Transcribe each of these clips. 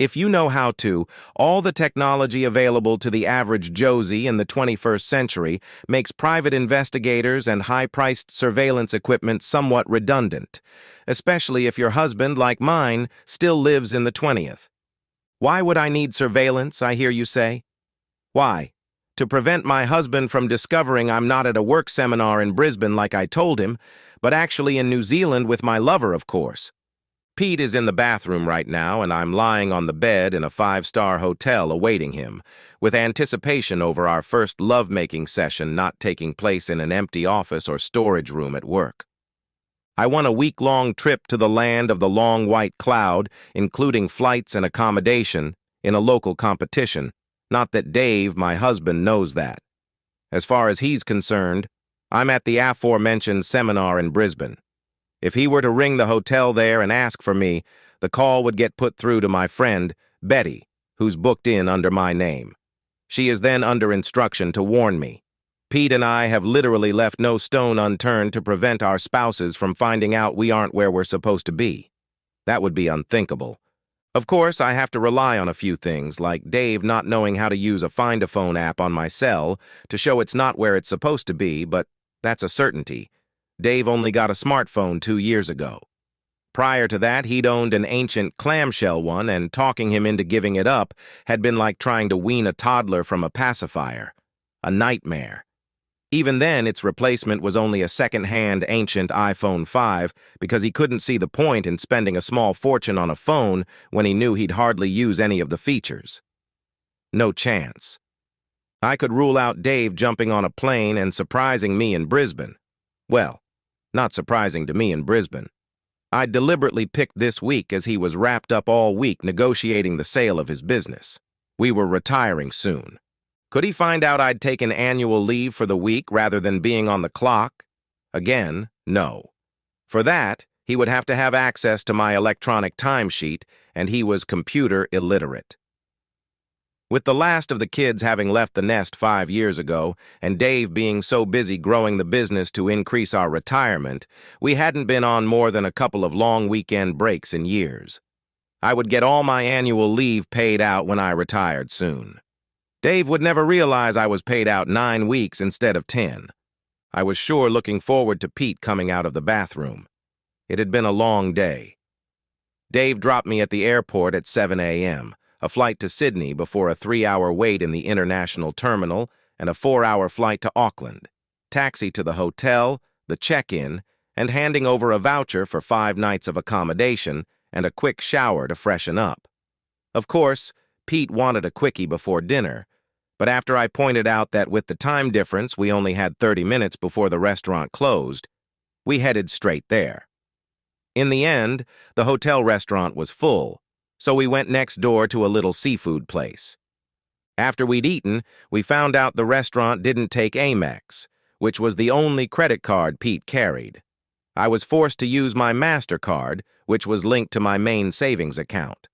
If you know how to, all the technology available to the average Josie in the 21st century makes private investigators and high-priced surveillance equipment somewhat redundant, especially if your husband, like mine, still lives in the 20th. Why would I need surveillance, I hear you say? Why? To prevent my husband from discovering I'm not at a work seminar in Brisbane like I told him, but actually in New Zealand with my lover, of course. Pete is in the bathroom right now, and I'm lying on the bed in a 5-star hotel awaiting him, with anticipation over our first lovemaking session not taking place in an empty office or storage room at work. I won a week-long trip to the land of the long white cloud, including flights and accommodation, in a local competition. Not that Dave, my husband, knows that. As far as he's concerned, I'm at the aforementioned seminar in Brisbane. If he were to ring the hotel there and ask for me, the call would get put through to my friend, Betty, who's booked in under my name. She is then under instruction to warn me. Pete and I have literally left no stone unturned to prevent our spouses from finding out we aren't where we're supposed to be. That would be unthinkable. Of course, I have to rely on a few things, like Dave not knowing how to use a find-a-phone app on my cell to show it's not where it's supposed to be, but that's a certainty. Dave only got a smartphone 2 years ago. Prior to that, he'd owned an ancient clamshell one, and talking him into giving it up had been like trying to wean a toddler from a pacifier. A nightmare. Even then, its replacement was only a second-hand ancient iPhone 5 because he couldn't see the point in spending a small fortune on a phone when he knew he'd hardly use any of the features. No chance. I could rule out Dave jumping on a plane and surprising me in Brisbane. Well, not surprising to me in Brisbane. I deliberately picked this week as he was wrapped up all week negotiating the sale of his business. We were retiring soon. Could he find out I'd taken annual leave for the week rather than being on the clock? Again, no. For that, he would have to have access to my electronic timesheet, and he was computer illiterate. With the last of the kids having left the nest 5 years ago, and Dave being so busy growing the business to increase our retirement, we hadn't been on more than a couple of long weekend breaks in years. I would get all my annual leave paid out when I retired soon. Dave would never realize I was paid out 9 weeks instead of 10. I was sure looking forward to Pete coming out of the bathroom. It had been a long day. Dave dropped me at the airport at 7 a.m., a flight to Sydney before a 3-hour wait in the international terminal and a 4-hour flight to Auckland, taxi to the hotel, the check-in, and handing over a voucher for 5 nights of accommodation and a quick shower to freshen up. Of course, Pete wanted a quickie before dinner, but after I pointed out that with the time difference we only had 30 minutes before the restaurant closed, we headed straight there. In the end, the hotel restaurant was full, so we went next door to a little seafood place. After we'd eaten, we found out the restaurant didn't take Amex, which was the only credit card Pete carried. I was forced to use my MasterCard, which was linked to my main savings account.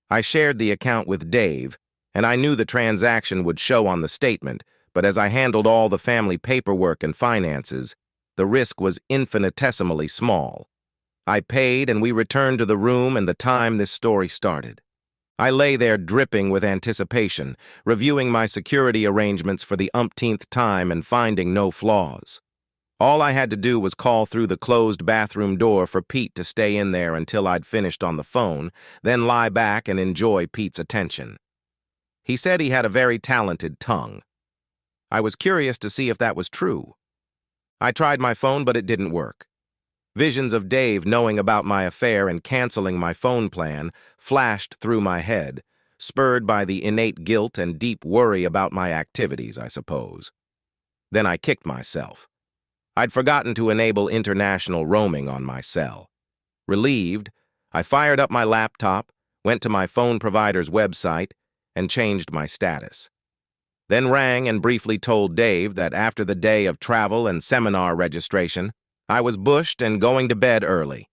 I shared the account with Dave, and I knew the transaction would show on the statement, but as I handled all the family paperwork and finances, the risk was infinitesimally small. I paid, and we returned to the room and the time this story started. I lay there dripping with anticipation, reviewing my security arrangements for the umpteenth time and finding no flaws. All I had to do was call through the closed bathroom door for Pete to stay in there until I'd finished on the phone, then lie back and enjoy Pete's attention. He said he had a very talented tongue. I was curious to see if that was true. I tried my phone, but it didn't work. Visions of Dave knowing about my affair and canceling my phone plan flashed through my head, spurred by the innate guilt and deep worry about my activities, I suppose. Then I kicked myself. I'd forgotten to enable international roaming on my cell. Relieved, I fired up my laptop, went to my phone provider's website, and changed my status. Then rang and briefly told Dave that after the day of travel and seminar registration, I was bushed and going to bed early.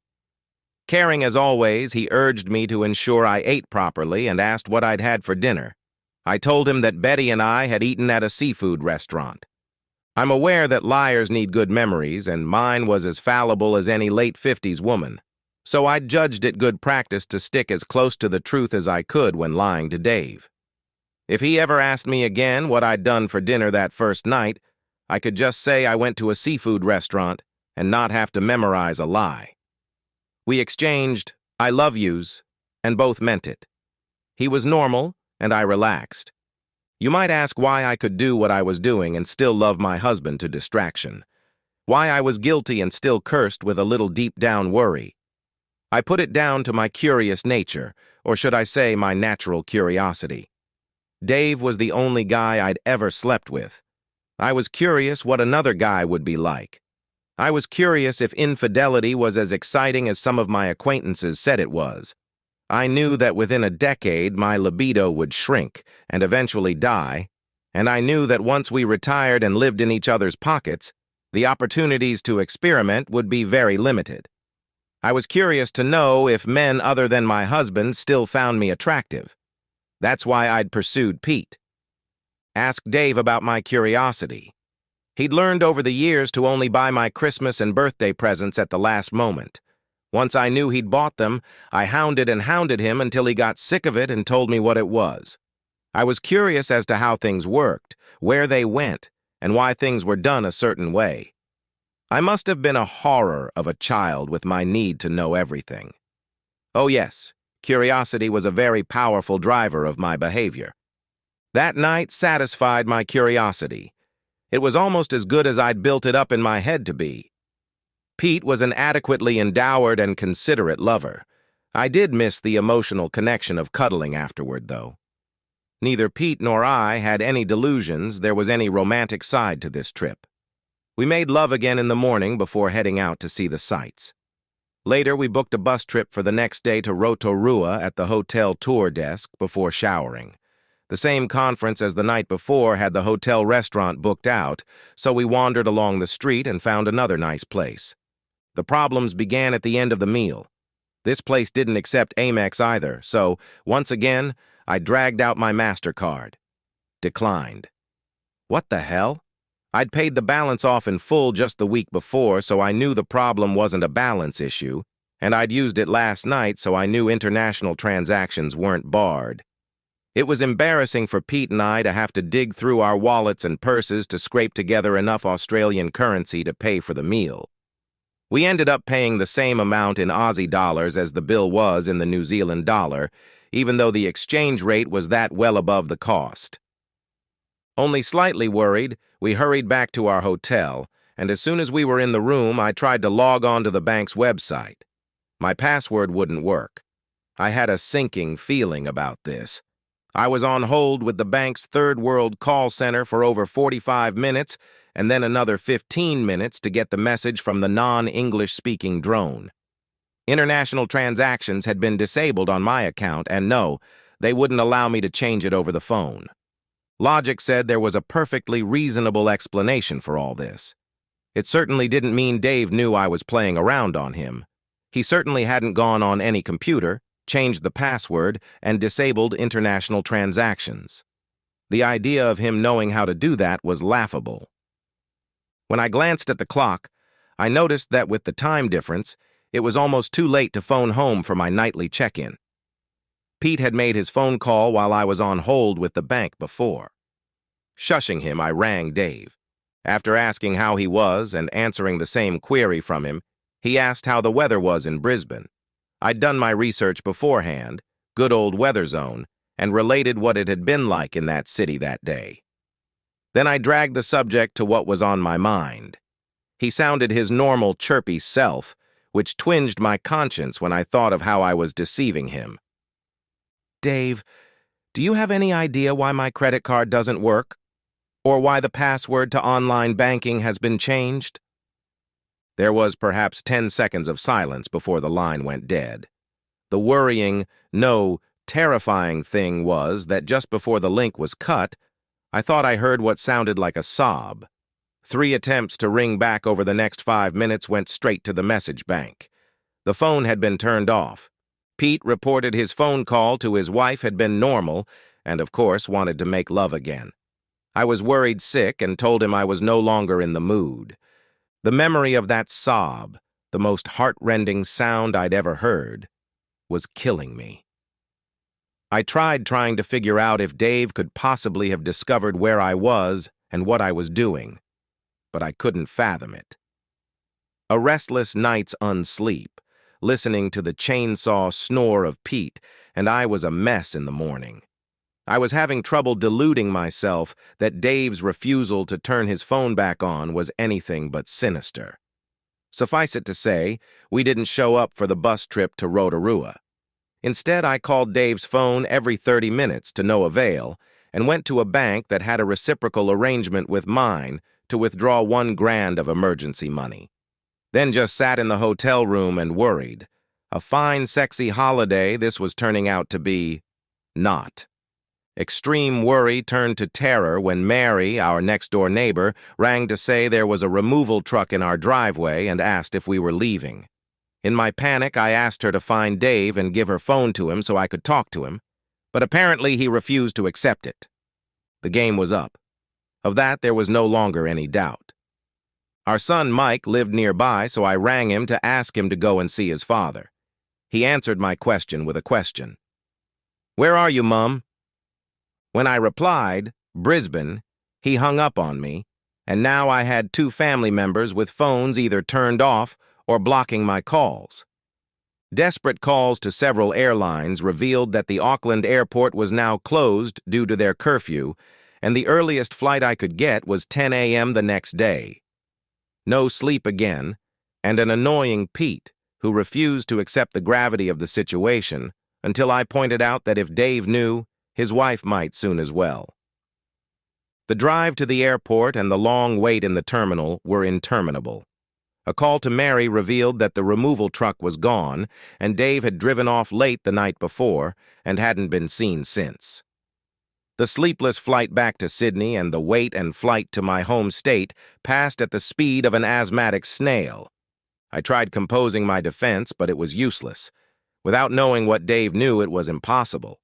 Caring as always, he urged me to ensure I ate properly and asked what I'd had for dinner. I told him that Betty and I had eaten at a seafood restaurant. I'm aware that liars need good memories, and mine was as fallible as any late 50s woman. so I judged it good practice to stick as close to the truth as I could when lying to Dave. If he ever asked me again what I'd done for dinner that first night, I could just say I went to a seafood restaurant and not have to memorize a lie. We exchanged "I love yous," and both meant it. He was normal, and I relaxed. You might ask why I could do what I was doing and still love my husband to distraction. Why I was guilty and still cursed with a little deep-down worry. I put it down to my curious nature, or should I say my natural curiosity. Dave was the only guy I'd ever slept with. I was curious what another guy would be like. I was curious if infidelity was as exciting as some of my acquaintances said it was. I knew that within a decade my libido would shrink and eventually die, and I knew that once we retired and lived in each other's pockets, the opportunities to experiment would be very limited. I was curious to know if men other than my husband still found me attractive. That's why I'd pursued Pete. Ask Dave about my curiosity. He'd learned over the years to only buy my Christmas and birthday presents at the last moment. Once I knew he'd bought them, I hounded him until he got sick of it and told me what it was. I was curious as to how things worked, where they went, and why things were done a certain way. I must have been a horror of a child with my need to know everything. Oh yes, curiosity was a very powerful driver of my behavior. That night satisfied my curiosity. It was almost as good as I'd built it up in my head to be. Pete was an adequately endowed and considerate lover. I did miss the emotional connection of cuddling afterward, though. Neither Pete nor I had any delusions there was any romantic side to this trip. We made love again in the morning before heading out to see the sights. Later, we booked a bus trip for the next day to Rotorua at the hotel tour desk before showering. The same conference as the night before had the hotel restaurant booked out, so we wandered along the street and found another nice place. The problems began at the end of the meal. This place didn't accept Amex either, so, once again, I dragged out my MasterCard. Declined. What the hell? I'd paid the balance off in full just the week before, so I knew the problem wasn't a balance issue, and I'd used it last night, so I knew international transactions weren't barred. It was embarrassing for Pete and I to have to dig through our wallets and purses to scrape together enough Australian currency to pay for the meal. We ended up paying the same amount in Aussie dollars as the bill was in the New Zealand dollar, even though the exchange rate was that well above the cost. Only slightly worried, we hurried back to our hotel, and as soon as we were in the room, I tried to log on to the bank's website. My password wouldn't work. I had a sinking feeling about this. I was on hold with the bank's third world call center for over 45 minutes, and then another 15 minutes to get the message from the non-English-speaking drone. International transactions had been disabled on my account, and no, they wouldn't allow me to change it over the phone. Logic said there was a perfectly reasonable explanation for all this. It certainly didn't mean Dave knew I was playing around on him. He certainly hadn't gone on any computer, changed the password, and disabled international transactions. The idea of him knowing how to do that was laughable. When I glanced at the clock, I noticed that with the time difference, it was almost too late to phone home for my nightly check-in. Pete had made his phone call while I was on hold with the bank before. Shushing him, I rang Dave. After asking how he was and answering the same query from him, he asked how the weather was in Brisbane. I'd done my research beforehand, good old weather zone, and related what it had been like in that city that day. Then I dragged the subject to what was on my mind. He sounded his normal chirpy self, which twinged my conscience when I thought of how I was deceiving him. Dave, do you have any idea why my credit card doesn't work? Or why the password to online banking has been changed? There was perhaps 10 seconds of silence before the line went dead. The worrying, no, terrifying thing was that just before the link was cut, I thought I heard what sounded like a sob. 3 attempts to ring back over the next 5 minutes went straight to the message bank. The phone had been turned off. Pete reported his phone call to his wife had been normal and, of course, wanted to make love again. I was worried sick and told him I was no longer in the mood. The memory of that sob, the most heart-rending sound I'd ever heard, was killing me. I tried trying to figure out if Dave could possibly have discovered where I was and what I was doing, but I couldn't fathom it. A restless night's unsleep, listening to the chainsaw snore of Pete, and I was a mess in the morning. I was having trouble deluding myself that Dave's refusal to turn his phone back on was anything but sinister. Suffice it to say, we didn't show up for the bus trip to Rotorua. Instead, I called Dave's phone every 30 minutes to no avail and went to a bank that had a reciprocal arrangement with mine to withdraw $1,000 of emergency money. Then just sat in the hotel room and worried. A fine, sexy holiday this was turning out to be not. Extreme worry turned to terror when Mary, our next-door neighbor, rang to say there was a removal truck in our driveway and asked if we were leaving. In my panic, I asked her to find Dave and give her phone to him so I could talk to him, but apparently he refused to accept it. The game was up. Of that, there was no longer any doubt. Our son Mike lived nearby, so I rang him to ask him to go and see his father. He answered my question with a question. "Where are you, Mum?" When I replied, "Brisbane," he hung up on me, and now I had 2 family members with phones either turned off or blocking my calls. Desperate calls to several airlines revealed that the Auckland airport was now closed due to their curfew, and the earliest flight I could get was 10 a.m. the next day. No sleep again, and an annoying Pete who refused to accept the gravity of the situation until I pointed out that if Dave knew, his wife might soon as well. The drive to the airport and the long wait in the terminal were interminable. A call to Mary revealed that the removal truck was gone, and Dave had driven off late the night before and hadn't been seen since. The sleepless flight back to Sydney and the wait and flight to my home state passed at the speed of an asthmatic snail. I tried composing my defense, but it was useless. Without knowing what Dave knew, it was impossible.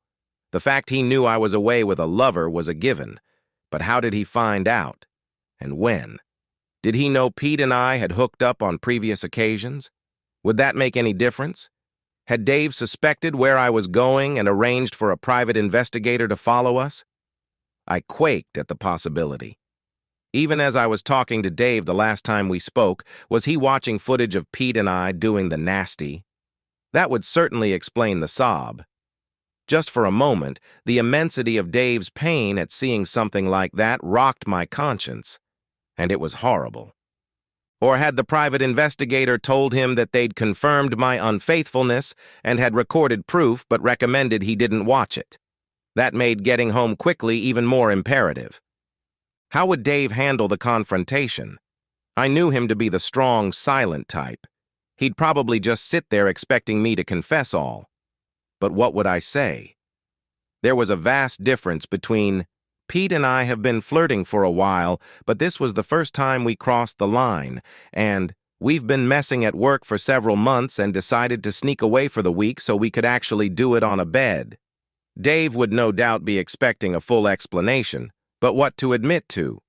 The fact he knew I was away with a lover was a given, but how did he find out? And when? Did he know Pete and I had hooked up on previous occasions? Would that make any difference? Had Dave suspected where I was going and arranged for a private investigator to follow us? I quaked at the possibility. Even as I was talking to Dave the last time we spoke, was he watching footage of Pete and I doing the nasty? That would certainly explain the sob. Just for a moment, the immensity of Dave's pain at seeing something like that rocked my conscience, and it was horrible. Or had the private investigator told him that they'd confirmed my unfaithfulness and had recorded proof but recommended he didn't watch it? That made getting home quickly even more imperative. How would Dave handle the confrontation? I knew him to be the strong, silent type. He'd probably just sit there expecting me to confess all. But what would I say? There was a vast difference between, "Pete and I have been flirting for a while, but this was the first time we crossed the line," and "We've been messing at work for several months and decided to sneak away for the week so we could actually do it on a bed." Dave would no doubt be expecting a full explanation, but what to admit to?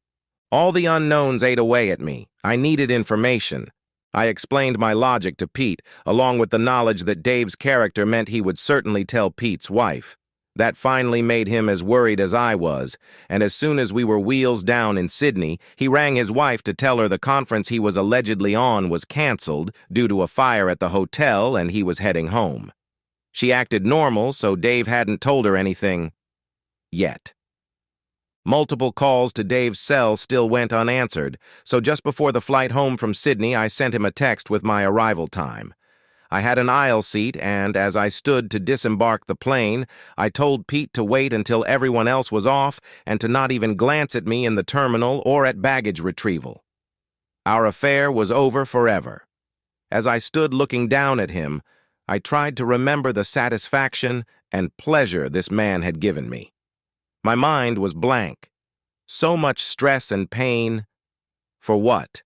All the unknowns ate away at me. I needed information. I explained my logic to Pete, along with the knowledge that Dave's character meant he would certainly tell Pete's wife. That finally made him as worried as I was, and as soon as we were wheels down in Sydney, he rang his wife to tell her the conference he was allegedly on was canceled due to a fire at the hotel and he was heading home. She acted normal, so Dave hadn't told her anything yet. Multiple calls to Dave's cell still went unanswered, so just before the flight home from Sydney, I sent him a text with my arrival time. I had an aisle seat, and as I stood to disembark the plane, I told Pete to wait until everyone else was off and to not even glance at me in the terminal or at baggage retrieval. Our affair was over forever. As I stood looking down at him, I tried to remember the satisfaction and pleasure this man had given me. My mind was blank. So much stress and pain. For what?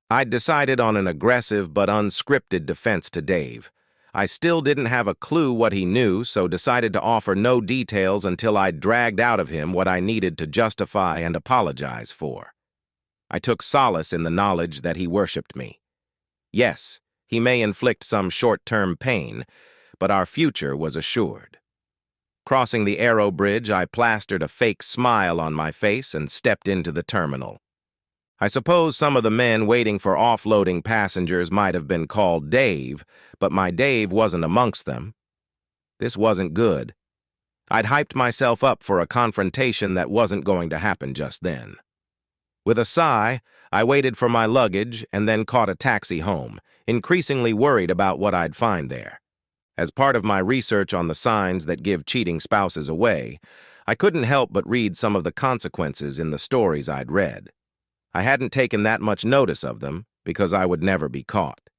I'd decided on an aggressive but unscripted defense to Dave. I still didn't have a clue what he knew, so decided to offer no details until I'd dragged out of him what I needed to justify and apologize for. I took solace in the knowledge that he worshipped me. Yes, He may inflict some short-term pain, but our future was assured. Crossing the Arrow Bridge, I plastered a fake smile on my face and stepped into the terminal. I suppose some of the men waiting for offloading passengers might have been called Dave, but my Dave wasn't amongst them. This wasn't good. I'd hyped myself up for a confrontation that wasn't going to happen just then. With a sigh, I waited for my luggage and then caught a taxi home, increasingly worried about what I'd find there. As part of my research on the signs that give cheating spouses away, I couldn't help but read some of the consequences in the stories I'd read. I hadn't taken that much notice of them because I would never be caught.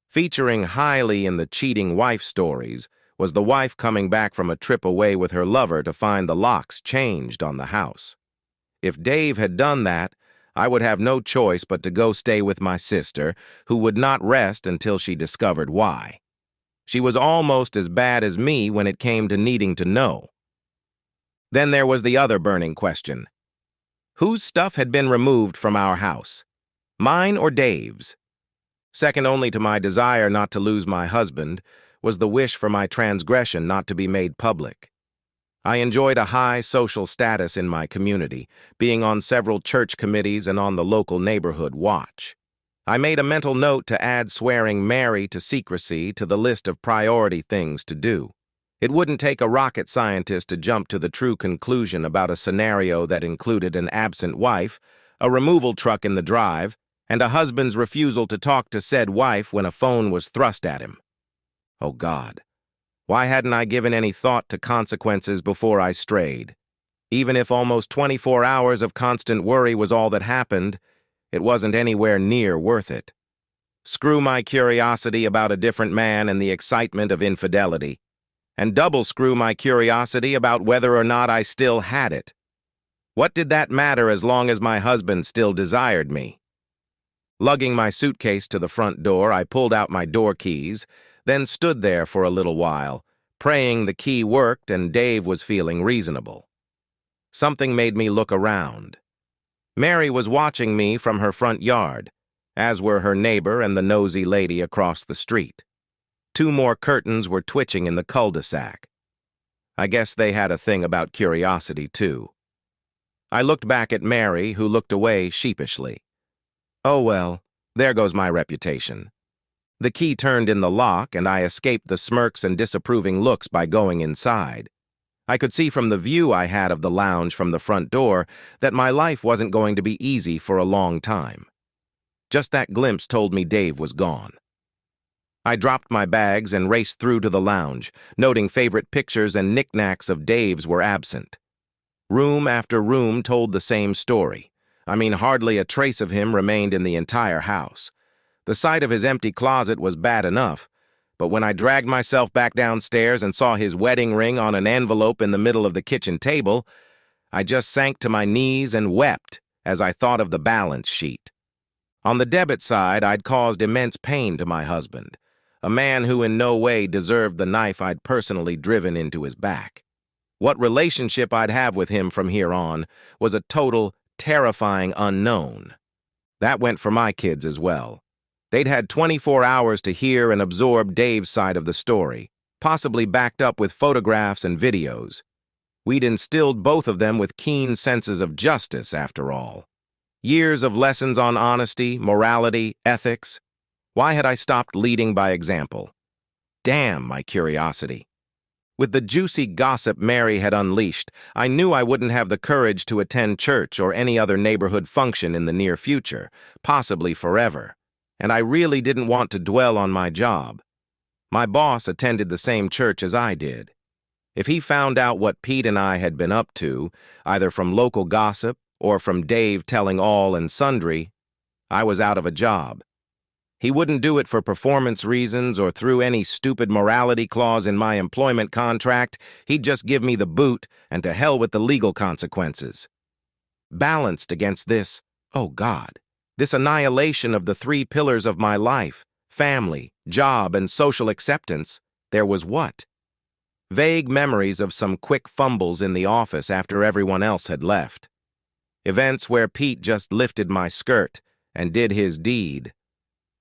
Featuring highly in the cheating wife stories was the wife coming back from a trip away with her lover to find the locks changed on the house. If Dave had done that, I would have no choice but to go stay with my sister, who would not rest until she discovered why. She was almost as bad as me when it came to needing to know. Then there was the other burning question. Whose stuff had been removed from our house? Mine or Dave's? Second only to my desire not to lose my husband was the wish for my transgression not to be made public. I enjoyed a high social status in my community, being on several church committees and on the local neighborhood watch. I made a mental note to add swearing Mary to secrecy to the list of priority things to do. It wouldn't take a rocket scientist to jump to the true conclusion about a scenario that included an absent wife, a removal truck in the drive, and a husband's refusal to talk to said wife when a phone was thrust at him. Oh God, why hadn't I given any thought to consequences before I strayed? Even if almost 24 hours of constant worry was all that happened, it wasn't anywhere near worth it. Screw my curiosity about a different man and the excitement of infidelity, and double screw my curiosity about whether or not I still had it. What did that matter as long as my husband still desired me? Lugging my suitcase to the front door, I pulled out my door keys, then stood there for a little while, praying the key worked and Dave was feeling reasonable. Something made me look around. Mary was watching me from her front yard, as were her neighbor and the nosy lady across the street. 2 more curtains were twitching in the cul-de-sac. I guess they had a thing about curiosity, too. I looked back at Mary, who looked away sheepishly. Oh well, there goes my reputation. The key turned in the lock, and I escaped the smirks and disapproving looks by going inside. I could see from the view I had of the lounge from the front door that my life wasn't going to be easy for a long time. Just that glimpse told me Dave was gone. I dropped my bags and raced through to the lounge, noting favorite pictures and knickknacks of Dave's were absent. Room after room told the same story. I mean, hardly a trace of him remained in the entire house. The sight of his empty closet was bad enough, but when I dragged myself back downstairs and saw his wedding ring on an envelope in the middle of the kitchen table, I just sank to my knees and wept as I thought of the balance sheet. On the debit side, I'd caused immense pain to my husband, a man who in no way deserved the knife I'd personally driven into his back. What relationship I'd have with him from here on was a total, terrifying unknown. That went for my kids as well. They'd had 24 hours to hear and absorb Dave's side of the story, possibly backed up with photographs and videos. We'd instilled both of them with keen senses of justice, after all. Years of lessons on honesty, morality, ethics. Why had I stopped leading by example? Damn my curiosity. With the juicy gossip Mary had unleashed, I knew I wouldn't have the courage to attend church or any other neighborhood function in the near future, possibly forever. And I really didn't want to dwell on my job. My boss attended the same church as I did. If he found out what Pete and I had been up to, either from local gossip or from Dave telling all and sundry, I was out of a job. He wouldn't do it for performance reasons or through any stupid morality clause in my employment contract. He'd just give me the boot, and to hell with the legal consequences. Balanced against this, oh God, this annihilation of the 3 pillars of my life, family, job, and social acceptance, there was what? Vague memories of some quick fumbles in the office after everyone else had left. Events where Pete just lifted my skirt and did his deed.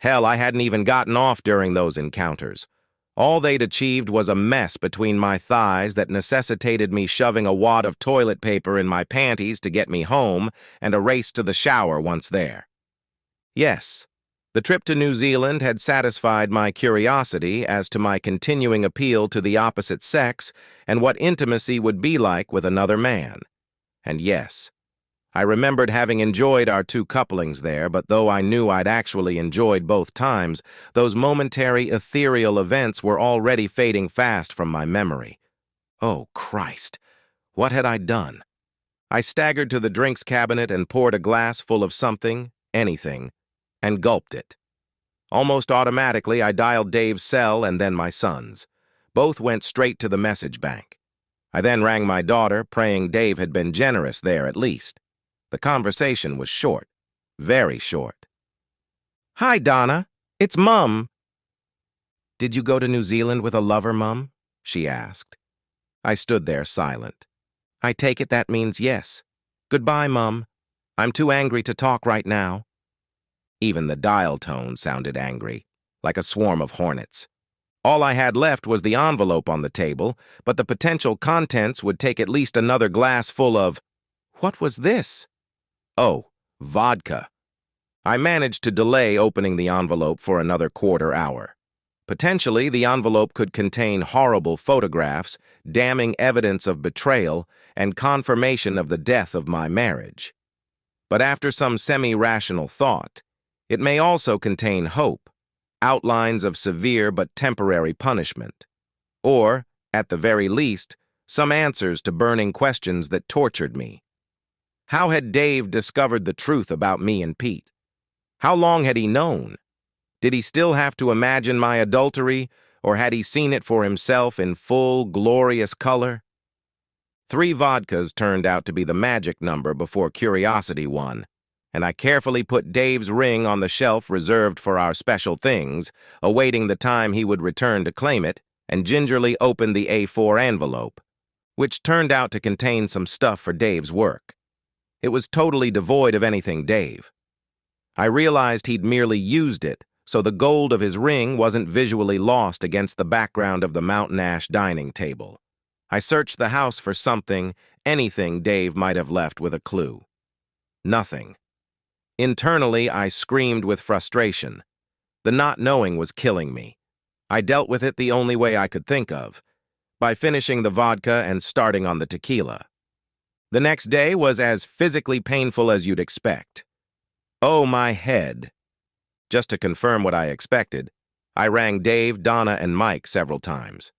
Hell, I hadn't even gotten off during those encounters. All they'd achieved was a mess between my thighs that necessitated me shoving a wad of toilet paper in my panties to get me home and a race to the shower once there. Yes, the trip to New Zealand had satisfied my curiosity as to my continuing appeal to the opposite sex and what intimacy would be like with another man. And yes, I remembered having enjoyed our two couplings there, but though I knew I'd actually enjoyed both times, those momentary ethereal events were already fading fast from my memory. Oh, Christ! What had I done? I staggered to the drinks cabinet and poured a glass full of something, anything, and gulped it. Almost automatically, I dialed Dave's cell and then my son's. Both went straight to the message bank. I then rang my daughter, praying Dave had been generous there at least. The conversation was short, very short. "Hi, Donna. It's Mum." "Did you go to New Zealand with a lover, Mum?" she asked. I stood there silent. "I take it that means yes. Goodbye, Mum. I'm too angry to talk right now." Even the dial tone sounded angry, like a swarm of hornets. All I had left was the envelope on the table, but the potential contents would take at least another glass full of... What was this? Oh, vodka. I managed to delay opening the envelope for another quarter hour. Potentially, the envelope could contain horrible photographs, damning evidence of betrayal, and confirmation of the death of my marriage. But after some semi-rational thought, it may also contain hope, outlines of severe but temporary punishment, or, at the very least, some answers to burning questions that tortured me. How had Dave discovered the truth about me and Pete? How long had he known? Did he still have to imagine my adultery, or had he seen it for himself in full, glorious color? 3 vodkas turned out to be the magic number before curiosity won, and I carefully put Dave's ring on the shelf reserved for our special things, awaiting the time he would return to claim it, and gingerly opened the A4 envelope, which turned out to contain some stuff for Dave's work. It was totally devoid of anything Dave. I realized he'd merely used it, so the gold of his ring wasn't visually lost against the background of the Mountain Ash dining table. I searched the house for something, anything Dave might have left with a clue. Nothing. Internally, I screamed with frustration. The not knowing was killing me. I dealt with it the only way I could think of, by finishing the vodka and starting on the tequila. The next day was as physically painful as you'd expect. Oh, my head. Just to confirm what I expected, I rang Dave, Donna, and Mike several times.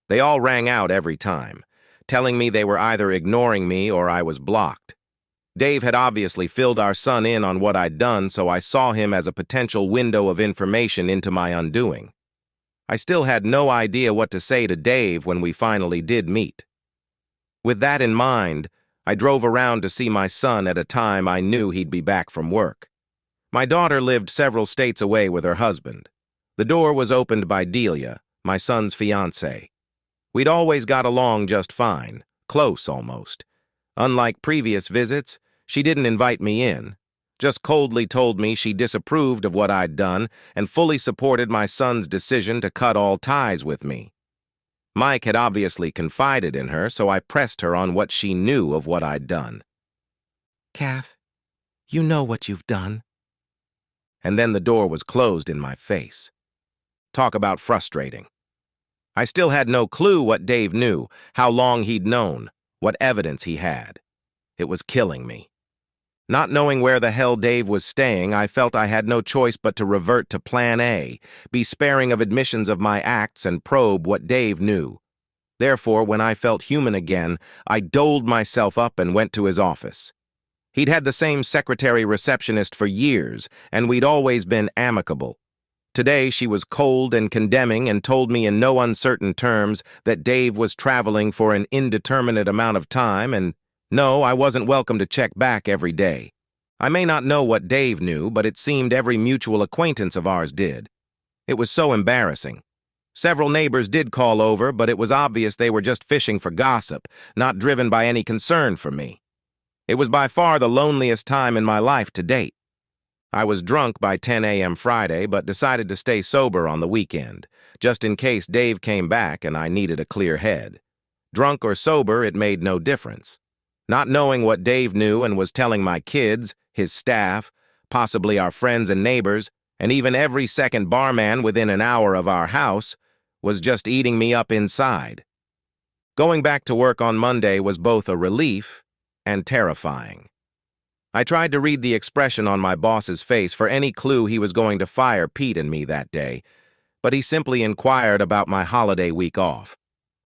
They all rang out every time, telling me they were either ignoring me or I was blocked. Dave had obviously filled our son in on what I'd done, so I saw him as a potential window of information into my undoing. I still had no idea what to say to Dave when we finally did meet. With that in mind, I drove around to see my son at a time I knew he'd be back from work. My daughter lived several states away with her husband. The door was opened by Delia, my son's fiancée. We'd always got along just fine, close almost. Unlike previous visits, she didn't invite me in, just coldly told me she disapproved of what I'd done and fully supported my son's decision to cut all ties with me. Mike had obviously confided in her, so I pressed her on what she knew of what I'd done. "Kath, you know what you've done." And then the door was closed in my face. Talk about frustrating. I still had no clue what Dave knew, how long he'd known, what evidence he had. It was killing me. Not knowing where the hell Dave was staying, I felt I had no choice but to revert to Plan A, be sparing of admissions of my acts and probe what Dave knew. Therefore, when I felt human again, I doled myself up and went to his office. He'd had the same secretary-receptionist for years, and we'd always been amicable. Today, she was cold and condemning and told me in no uncertain terms that Dave was traveling for an indeterminate amount of time and no, I wasn't welcome to check back every day. I may not know what Dave knew, but it seemed every mutual acquaintance of ours did. It was so embarrassing. Several neighbors did call over, but it was obvious they were just fishing for gossip, not driven by any concern for me. It was by far the loneliest time in my life to date. I was drunk by 10 a.m. Friday, but decided to stay sober on the weekend, just in case Dave came back and I needed a clear head. Drunk or sober, it made no difference. Not knowing what Dave knew and was telling my kids, his staff, possibly our friends and neighbors, and even every second barman within an hour of our house, was just eating me up inside. Going back to work on Monday was both a relief and terrifying. I tried to read the expression on my boss's face for any clue he was going to fire Pete and me that day, but he simply inquired about my holiday week off.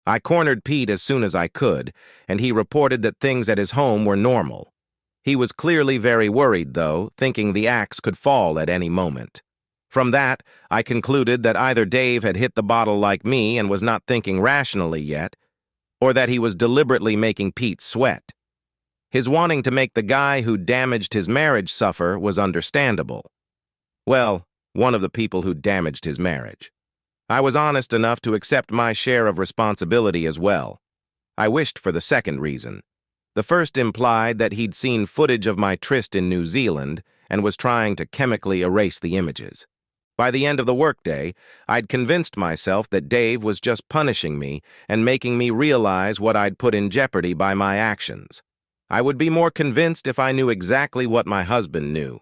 I cornered Pete as soon as I could, and he reported that things at his home were normal. He was clearly very worried, though, thinking the axe could fall at any moment. From that, I concluded that either Dave had hit the bottle like me and was not thinking rationally yet, or that he was deliberately making Pete sweat. His wanting to make the guy who damaged his marriage suffer was understandable. Well, one of the people who damaged his marriage. I was honest enough to accept my share of responsibility as well. I wished for the second reason. The first implied that he'd seen footage of my tryst in New Zealand and was trying to chemically erase the images. By the end of the workday, I'd convinced myself that Dave was just punishing me and making me realize what I'd put in jeopardy by my actions. I would be more convinced if I knew exactly what my husband knew.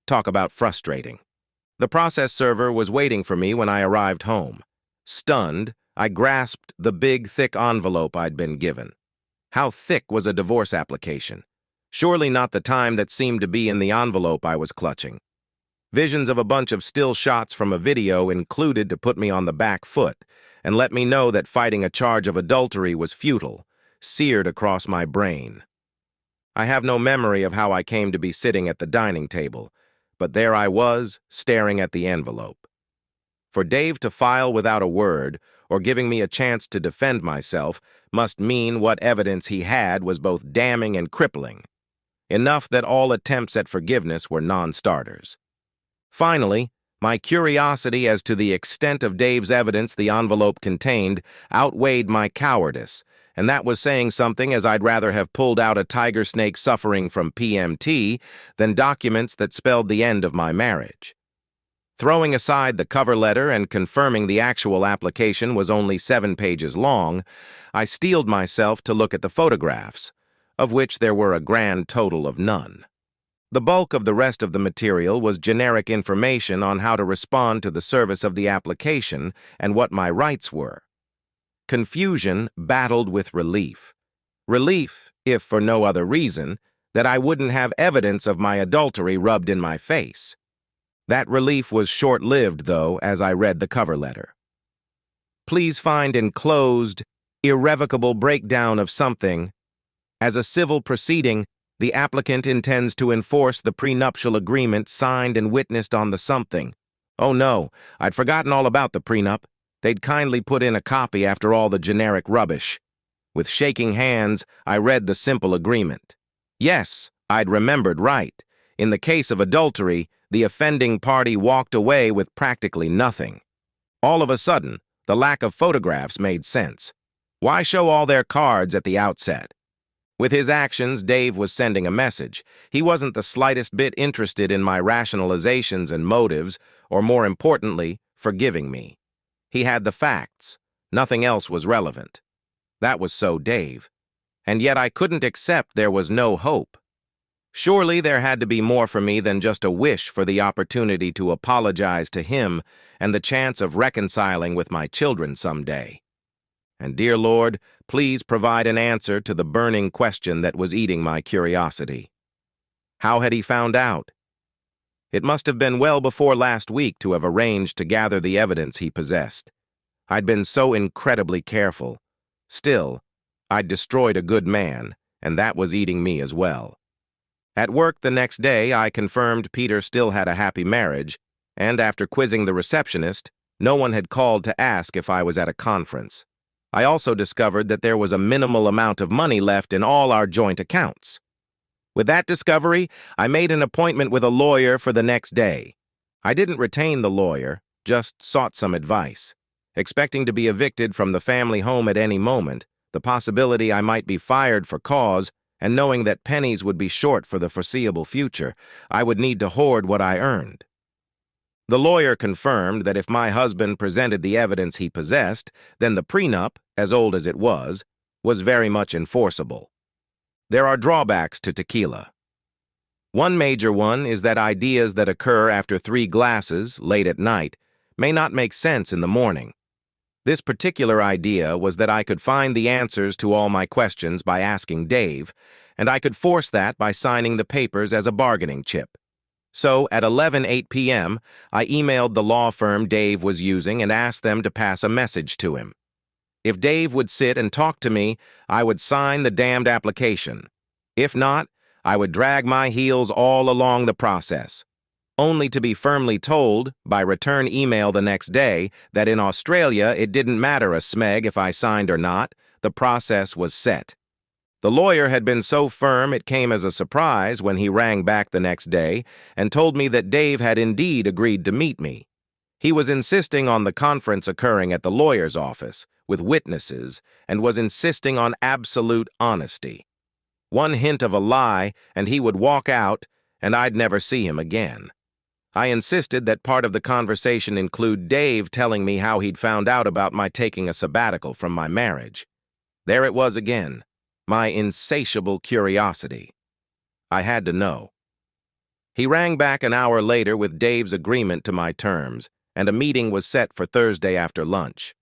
Talk about frustrating. The process server was waiting for me when I arrived home. Stunned, I grasped the big, thick envelope I'd been given. How thick was a divorce application? Surely not the time that seemed to be in the envelope I was clutching. Visions of a bunch of still shots from a video included to put me on the back foot and let me know that fighting a charge of adultery was futile, seared across my brain. I have no memory of how I came to be sitting at the dining table, but there I was, staring at the envelope. For Dave to file without a word, or giving me a chance to defend myself, must mean what evidence he had was both damning and crippling. Enough that all attempts at forgiveness were non-starters. Finally, my curiosity as to the extent of Dave's evidence the envelope contained outweighed my cowardice, and that was saying something, as I'd rather have pulled out a tiger snake suffering from PMT than documents that spelled the end of my marriage. Throwing aside the cover letter and confirming the actual application was only 7 pages long, I steeled myself to look at the photographs, of which there were a grand total of none. The bulk of the rest of the material was generic information on how to respond to the service of the application and what my rights were. Confusion battled with relief. Relief, if for no other reason, that I wouldn't have evidence of my adultery rubbed in my face. That relief was short-lived, though, as I read the cover letter. Please find enclosed, irrevocable breakdown of something. As a civil proceeding, the applicant intends to enforce the prenuptial agreement signed and witnessed on the something. Oh no, I'd forgotten all about the prenup. They'd kindly put in a copy after all the generic rubbish. With shaking hands, I read the simple agreement. Yes, I'd remembered right. In the case of adultery, the offending party walked away with practically nothing. All of a sudden, the lack of photographs made sense. Why show all their cards at the outset? With his actions, Dave was sending a message. He wasn't the slightest bit interested in my rationalizations and motives, or more importantly, forgiving me. He had the facts. Nothing else was relevant. That was so Dave. And yet I couldn't accept there was no hope. Surely there had to be more for me than just a wish for the opportunity to apologize to him and the chance of reconciling with my children someday. And dear Lord, please provide an answer to the burning question that was eating my curiosity. How had he found out? It must have been well before last week to have arranged to gather the evidence he possessed. I'd been so incredibly careful. Still, I'd destroyed a good man, and that was eating me as well. At work the next day, I confirmed Peter still had a happy marriage, and after quizzing the receptionist, no one had called to ask if I was at a conference. I also discovered that there was a minimal amount of money left in all our joint accounts. With that discovery, I made an appointment with a lawyer for the next day. I didn't retain the lawyer, just sought some advice. Expecting to be evicted from the family home at any moment, the possibility I might be fired for cause, and knowing that pennies would be short for the foreseeable future, I would need to hoard what I earned. The lawyer confirmed that if my husband presented the evidence he possessed, then the prenup, as old as it was very much enforceable. There are drawbacks to tequila. One major one is that ideas that occur after 3 glasses, late at night, may not make sense in the morning. This particular idea was that I could find the answers to all my questions by asking Dave, and I could force that by signing the papers as a bargaining chip. So, at 11:08 p.m., I emailed the law firm Dave was using and asked them to pass a message to him. If Dave would sit and talk to me, I would sign the damned application. If not, I would drag my heels all along the process, only to be firmly told, by return email the next day, that in Australia it didn't matter a smeg if I signed or not, the process was set. The lawyer had been so firm it came as a surprise when he rang back the next day and told me that Dave had indeed agreed to meet me. He was insisting on the conference occurring at the lawyer's office, with witnesses, and was insisting on absolute honesty. One hint of a lie, and he would walk out, and I'd never see him again. I insisted that part of the conversation include Dave telling me how he'd found out about my taking a sabbatical from my marriage. There it was again, my insatiable curiosity. I had to know. He rang back an hour later with Dave's agreement to my terms, and a meeting was set for Thursday after lunch.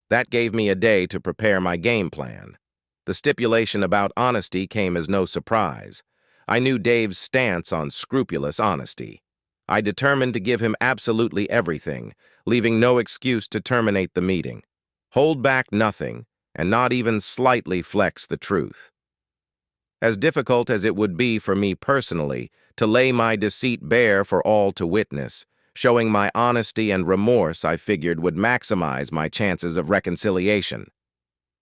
That gave me a day to prepare my game plan. The stipulation about honesty came as no surprise. I knew Dave's stance on scrupulous honesty. I determined to give him absolutely everything, leaving no excuse to terminate the meeting. Hold back nothing, and not even slightly flex the truth. As difficult as it would be for me personally to lay my deceit bare for all to witness, showing my honesty and remorse I figured would maximize my chances of reconciliation.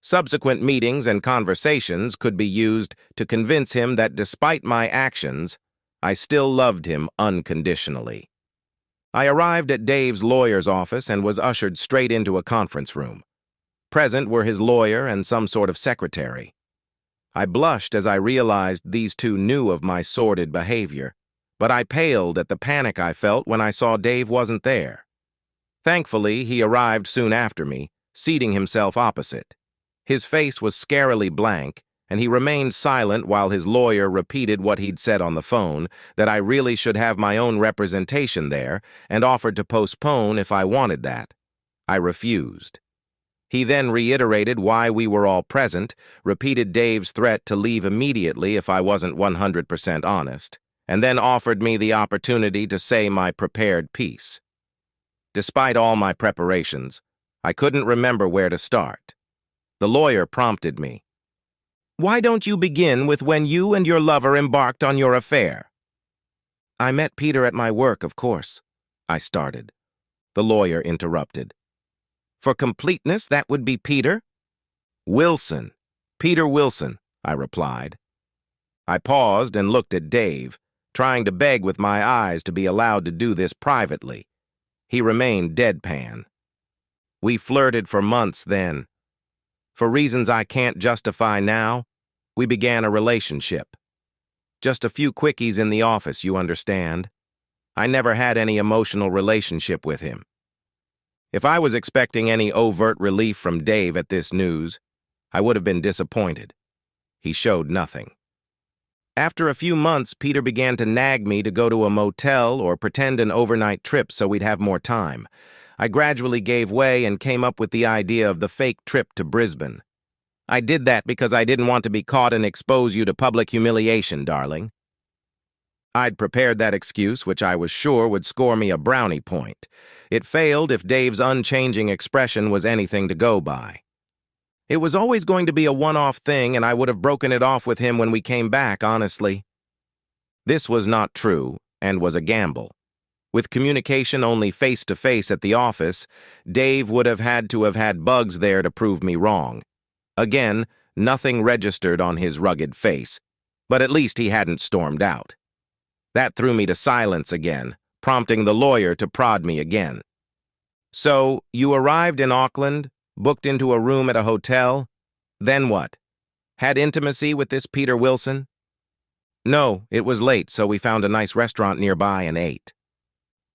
Subsequent meetings and conversations could be used to convince him that despite my actions, I still loved him unconditionally. I arrived at Dave's lawyer's office and was ushered straight into a conference room. Present were his lawyer and some sort of secretary. I blushed as I realized these two knew of my sordid behavior, but I paled at the panic I felt when I saw Dave wasn't there. Thankfully, he arrived soon after me, seating himself opposite. His face was scarily blank, and he remained silent while his lawyer repeated what he'd said on the phone, that I really should have my own representation there, and offered to postpone if I wanted that. I refused. He then reiterated why we were all present, repeated Dave's threat to leave immediately if I wasn't 100% honest, and then offered me the opportunity to say my prepared piece. Despite all my preparations, I couldn't remember where to start. The lawyer prompted me. "Why don't you begin with when you and your lover embarked on your affair?" "I met Peter at my work, of course," I started. The lawyer interrupted. "For completeness, that would be Peter?" "Wilson. Peter Wilson," I replied. I paused and looked at Dave, trying to beg with my eyes to be allowed to do this privately. He remained deadpan. "We flirted for months then. For reasons I can't justify now, we began a relationship. Just a few quickies in the office, you understand. I never had any emotional relationship with him." If I was expecting any overt relief from Dave at this news, I would have been disappointed. He showed nothing. After a few months, Peter began to nag me to go to a motel or pretend an overnight trip so we'd have more time. I gradually gave way and came up with the idea of the fake trip to Brisbane. "I did that because I didn't want to be caught and expose you to public humiliation, darling." I'd prepared that excuse, which I was sure would score me a brownie point. It failed if Dave's unchanging expression was anything to go by. It was always going to be a one-off thing, and I would have broken it off with him when we came back, honestly. This was not true, and was a gamble. With communication only face-to-face at the office, Dave would have had bugs there to prove me wrong. Again, nothing registered on his rugged face, but at least he hadn't stormed out. That threw me to silence again, prompting the lawyer to prod me again. "So, you arrived in Auckland, booked into a room at a hotel? Then what?" Had intimacy with this Peter Wilson? No, it was late, so we found a nice restaurant nearby and ate.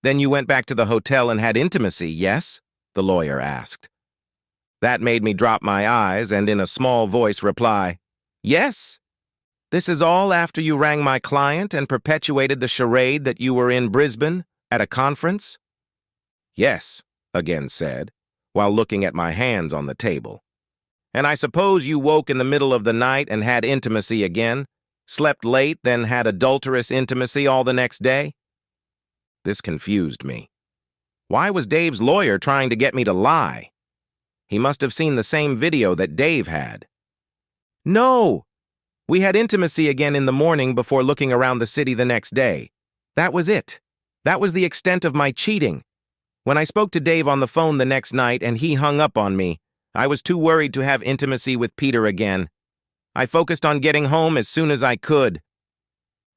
Then you went back to the hotel and had intimacy, yes? The lawyer asked. That made me drop my eyes and in a small voice reply, yes. This is all after you rang my client and perpetuated the charade that you were in Brisbane at a conference? Yes, again said, while looking at my hands on the table. And I suppose you woke in the middle of the night and had intimacy again, slept late, then had adulterous intimacy all the next day? This confused me. Why was Dave's lawyer trying to get me to lie? He must have seen the same video that Dave had. No! We had intimacy again in the morning before looking around the city the next day. That was it. That was the extent of my cheating. When I spoke to Dave on the phone the next night and he hung up on me, I was too worried to have intimacy with Peter again. I focused on getting home as soon as I could.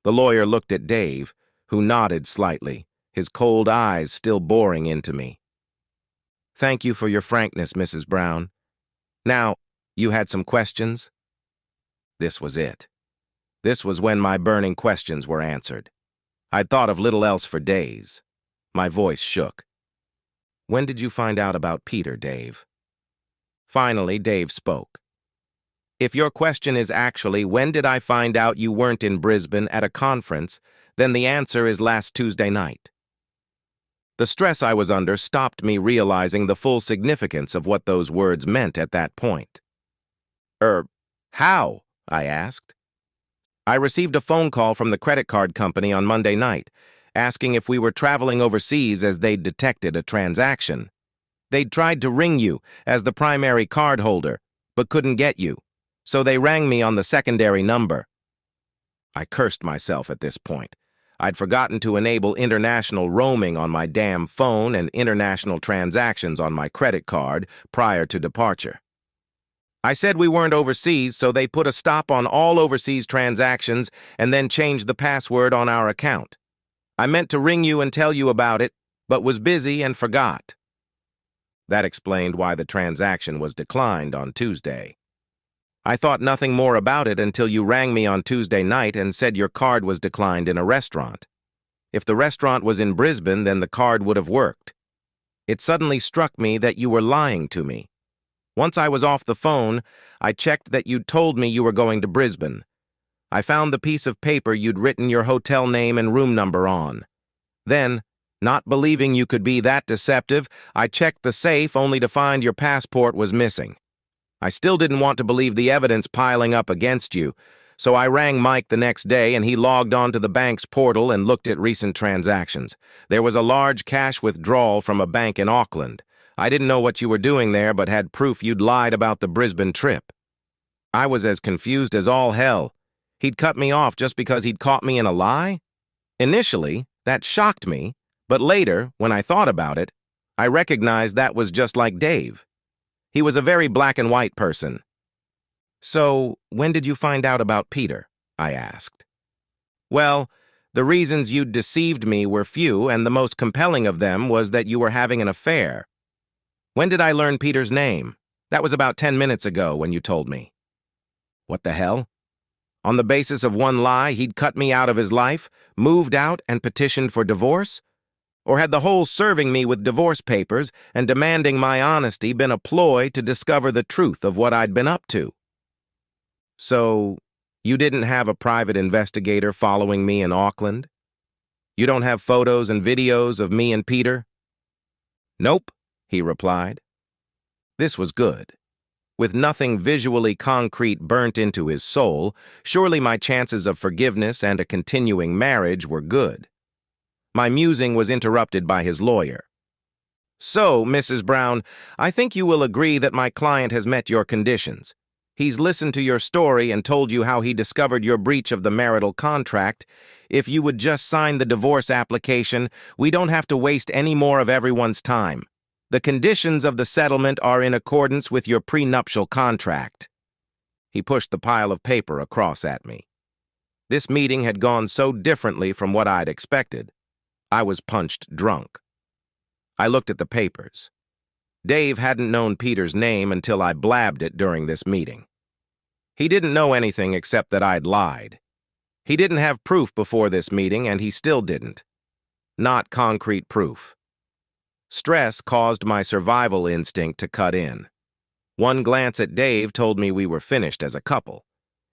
The lawyer looked at Dave, who nodded slightly, his cold eyes still boring into me. Thank you for your frankness, Mrs. Brown. Now, you had some questions? This was it. This was when my burning questions were answered. I'd thought of little else for days. My voice shook. When did you find out about Peter, Dave? Finally, Dave spoke. If your question is actually, when did I find out you weren't in Brisbane at a conference, then the answer is last Tuesday night. The stress I was under stopped me realizing the full significance of what those words meant at that point. How? I asked. I received a phone call from the credit card company on Monday night, asking if we were traveling overseas as they'd detected a transaction. They'd tried to ring you as the primary card holder, but couldn't get you, so they rang me on the secondary number. I cursed myself at this point. I'd forgotten to enable international roaming on my damn phone and international transactions on my credit card prior to departure. I said we weren't overseas, so they put a stop on all overseas transactions and then changed the password on our account. I meant to ring you and tell you about it, but was busy and forgot. That explained why the transaction was declined on Tuesday. I thought nothing more about it until you rang me on Tuesday night and said your card was declined in a restaurant. If the restaurant was in Brisbane, then the card would have worked. It suddenly struck me that you were lying to me. Once I was off the phone, I checked that you'd told me you were going to Brisbane. I found the piece of paper you'd written your hotel name and room number on. Then, not believing you could be that deceptive, I checked the safe only to find your passport was missing. I still didn't want to believe the evidence piling up against you, so I rang Mike the next day and he logged onto the bank's portal and looked at recent transactions. There was a large cash withdrawal from a bank in Auckland. I didn't know what you were doing there, but had proof you'd lied about the Brisbane trip. I was as confused as all hell. He'd cut me off just because he'd caught me in a lie? Initially, that shocked me, but later, when I thought about it, I recognized that was just like Dave. He was a very black and white person. So, when did you find out about Peter? I asked. Well, the reasons you'd deceived me were few, and the most compelling of them was that you were having an affair. When did I learn Peter's name? That was about 10 minutes ago when you told me. What the hell? On the basis of one lie, he'd cut me out of his life, moved out, and petitioned for divorce? Or had the whole serving me with divorce papers and demanding my honesty been a ploy to discover the truth of what I'd been up to? So, you didn't have a private investigator following me in Auckland? You don't have photos and videos of me and Peter? Nope, he replied. This was good. With nothing visually concrete burnt into his soul, surely my chances of forgiveness and a continuing marriage were good. My musing was interrupted by his lawyer. So, Mrs. Brown, I think you will agree that my client has met your conditions. He's listened to your story and told you how he discovered your breach of the marital contract. If you would just sign the divorce application, we don't have to waste any more of everyone's time. The conditions of the settlement are in accordance with your prenuptial contract. He pushed the pile of paper across at me. This meeting had gone so differently from what I'd expected. I was punched drunk. I looked at the papers. Dave hadn't known Peter's name until I blabbed it during this meeting. He didn't know anything except that I'd lied. He didn't have proof before this meeting, and he still didn't. Not concrete proof. Stress caused my survival instinct to cut in. One glance at Dave told me we were finished as a couple.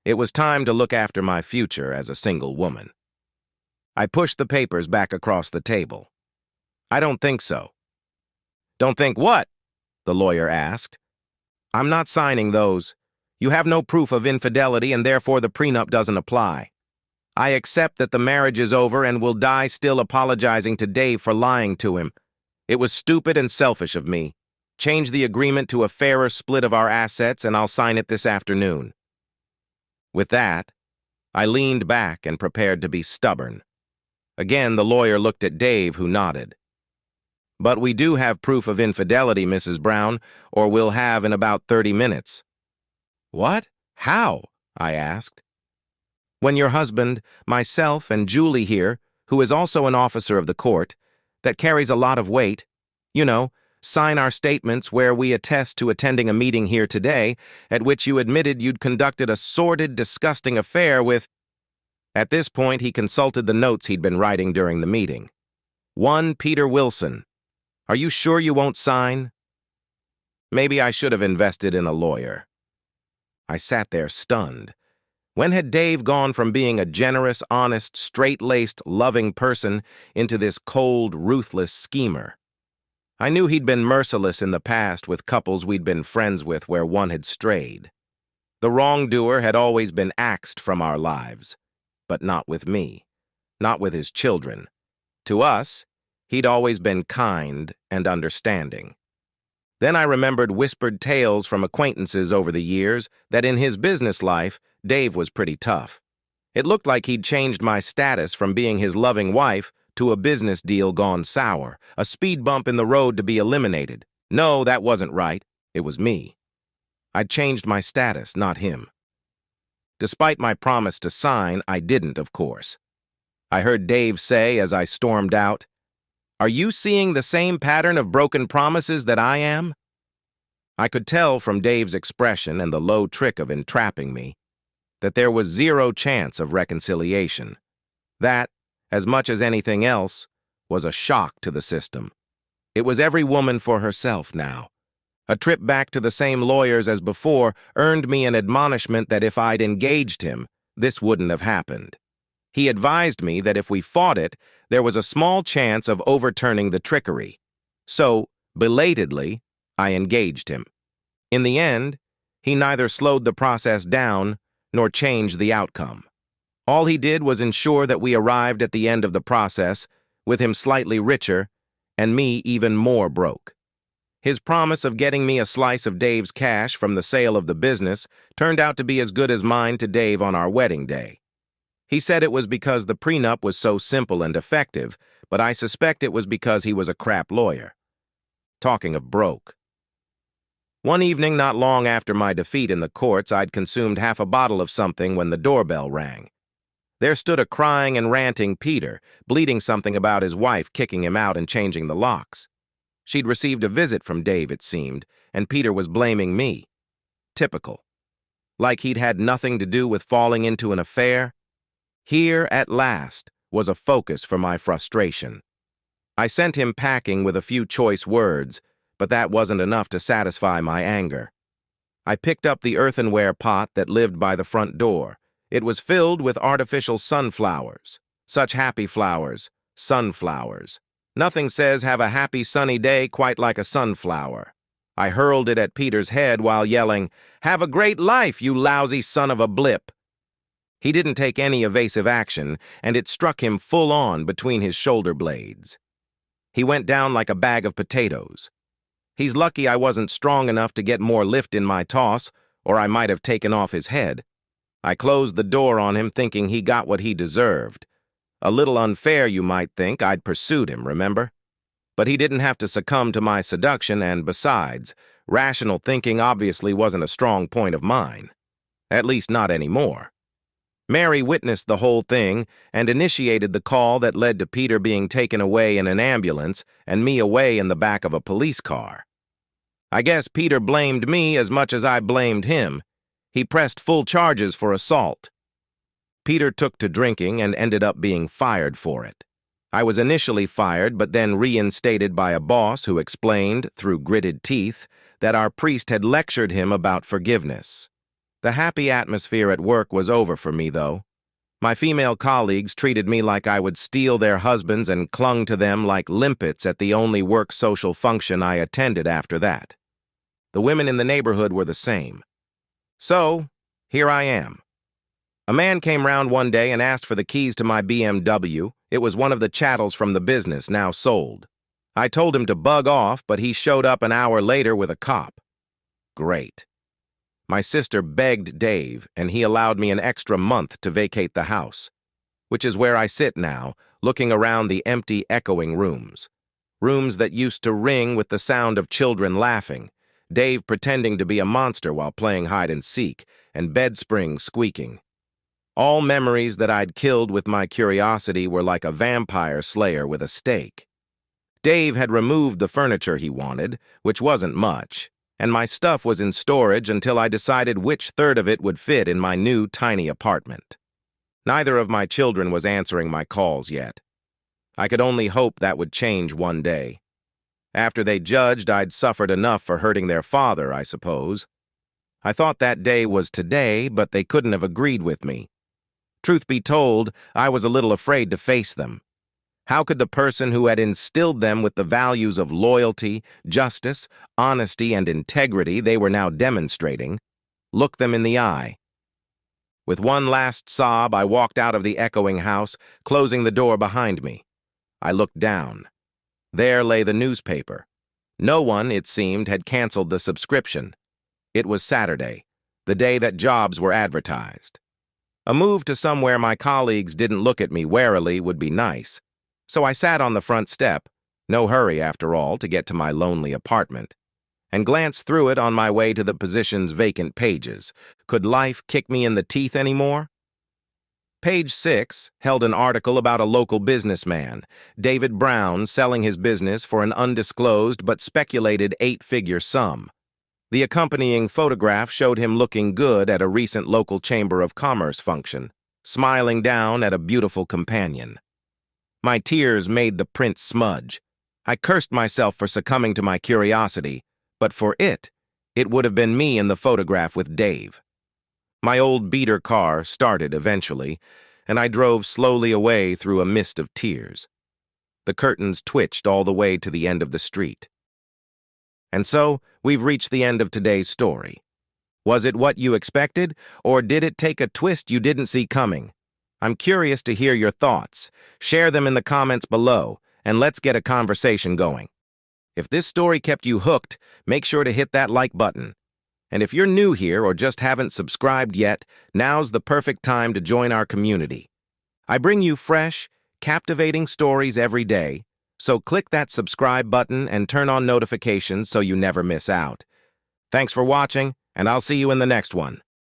It was time to look after my future as a single woman. I pushed the papers back across the table. I don't think so. Don't think what? The lawyer asked. I'm not signing those. You have no proof of infidelity and therefore the prenup doesn't apply. I accept that the marriage is over and will die still apologizing to Dave for lying to him. It was stupid and selfish of me. Change the agreement to a fairer split of our assets and I'll sign it this afternoon. With that, I leaned back and prepared to be stubborn. Again, the lawyer looked at Dave, who nodded. But we do have proof of infidelity, Mrs. Brown, or we'll have in about 30 minutes. What? How? I asked. When your husband, myself, and Julie here, who is also an officer of the court, that carries a lot of weight, sign our statements where we attest to attending a meeting here today at which you admitted you'd conducted a sordid, disgusting affair with... At this point, he consulted the notes he'd been writing during the meeting. One Peter Wilson. Are you sure you won't sign? Maybe I should have invested in a lawyer. I sat there stunned. When had Dave gone from being a generous, honest, straight-laced, loving person into this cold, ruthless schemer? I knew he'd been merciless in the past with couples we'd been friends with where one had strayed. The wrongdoer had always been axed from our lives, but not with me, not with his children. To us, he'd always been kind and understanding. Then I remembered whispered tales from acquaintances over the years that in his business life, Dave was pretty tough. It looked like he'd changed my status from being his loving wife to a business deal gone sour, a speed bump in the road to be eliminated. No, that wasn't right. It was me. I'd changed my status, not him. Despite my promise to sign, I didn't, of course. I heard Dave say as I stormed out, "Are you seeing the same pattern of broken promises that I am?" I could tell from Dave's expression and the low trick of entrapping me that there was zero chance of reconciliation. That, as much as anything else, was a shock to the system. It was every woman for herself now. A trip back to the same lawyers as before earned me an admonishment that if I'd engaged him, this wouldn't have happened. He advised me that if we fought it, there was a small chance of overturning the trickery. So, belatedly, I engaged him. In the end, he neither slowed the process down nor changed the outcome. All he did was ensure that we arrived at the end of the process, with him slightly richer and me even more broke. His promise of getting me a slice of Dave's cash from the sale of the business turned out to be as good as mine to Dave on our wedding day. He said it was because the prenup was so simple and effective, but I suspect it was because he was a crap lawyer. Talking of broke. One evening not long after my defeat in the courts, I'd consumed half a bottle of something when the doorbell rang. There stood a crying and ranting Peter, bleating something about his wife kicking him out and changing the locks. She'd received a visit from Dave, it seemed, and Peter was blaming me. Typical. Like he'd had nothing to do with falling into an affair. Here, at last, was a focus for my frustration. I sent him packing with a few choice words, but that wasn't enough to satisfy my anger. I picked up the earthenware pot that lived by the front door. It was filled with artificial sunflowers. Such happy flowers, sunflowers. Nothing says have a happy sunny day quite like a sunflower. I hurled it at Peter's head while yelling, "Have a great life, you lousy son of a blip!" He didn't take any evasive action, and it struck him full on between his shoulder blades. He went down like a bag of potatoes. He's lucky I wasn't strong enough to get more lift in my toss, or I might have taken off his head. I closed the door on him thinking he got what he deserved. A little unfair, you might think. I'd pursued him, remember? But he didn't have to succumb to my seduction, and besides, rational thinking obviously wasn't a strong point of mine. At least not anymore. Mary witnessed the whole thing and initiated the call that led to Peter being taken away in an ambulance and me away in the back of a police car. I guess Peter blamed me as much as I blamed him. He pressed full charges for assault. Peter took to drinking and ended up being fired for it. I was initially fired, but then reinstated by a boss who explained, through gritted teeth, that our priest had lectured him about forgiveness. The happy atmosphere at work was over for me, though. My female colleagues treated me like I would steal their husbands and clung to them like limpets at the only work social function I attended after that. The women in the neighborhood were the same. So, here I am. A man came round one day and asked for the keys to my BMW. It was one of the chattels from the business, now sold. I told him to bug off, but he showed up an hour later with a cop. Great. My sister begged Dave, and he allowed me an extra month to vacate the house, which is where I sit now, looking around the empty, echoing rooms. Rooms that used to ring with the sound of children laughing, Dave pretending to be a monster while playing hide-and-seek, and bed springs squeaking. All memories that I'd killed with my curiosity were like a vampire slayer with a stake. Dave had removed the furniture he wanted, which wasn't much, and my stuff was in storage until I decided which third of it would fit in my new tiny apartment. Neither of my children was answering my calls yet. I could only hope that would change one day. After they judged, I'd suffered enough for hurting their father, I suppose. I thought that day was today, but they couldn't have agreed with me. Truth be told, I was a little afraid to face them. How could the person who had instilled them with the values of loyalty, justice, honesty, and integrity they were now demonstrating look them in the eye? With one last sob, I walked out of the echoing house, closing the door behind me. I looked down. There lay the newspaper. No one, it seemed, had canceled the subscription. It was Saturday, the day that jobs were advertised. A move to somewhere my colleagues didn't look at me warily would be nice, so I sat on the front step, no hurry after all to get to my lonely apartment, and glanced through it on my way to the position's vacant pages. Could life kick me in the teeth anymore? Page 6 held an article about a local businessman, David Brown, selling his business for an undisclosed but speculated 8-figure sum. The accompanying photograph showed him looking good at a recent local Chamber of Commerce function, smiling down at a beautiful companion. My tears made the print smudge. I cursed myself for succumbing to my curiosity, but for it would have been me in the photograph with Dave. My old beater car started eventually, and I drove slowly away through a mist of tears. The curtains twitched all the way to the end of the street. And so, we've reached the end of today's story. Was it what you expected, or did it take a twist you didn't see coming? I'm curious to hear your thoughts. Share them in the comments below, and let's get a conversation going. If this story kept you hooked, make sure to hit that like button. And if you're new here or just haven't subscribed yet, now's the perfect time to join our community. I bring you fresh, captivating stories every day, so click that subscribe button and turn on notifications so you never miss out. Thanks for watching, and I'll see you in the next one.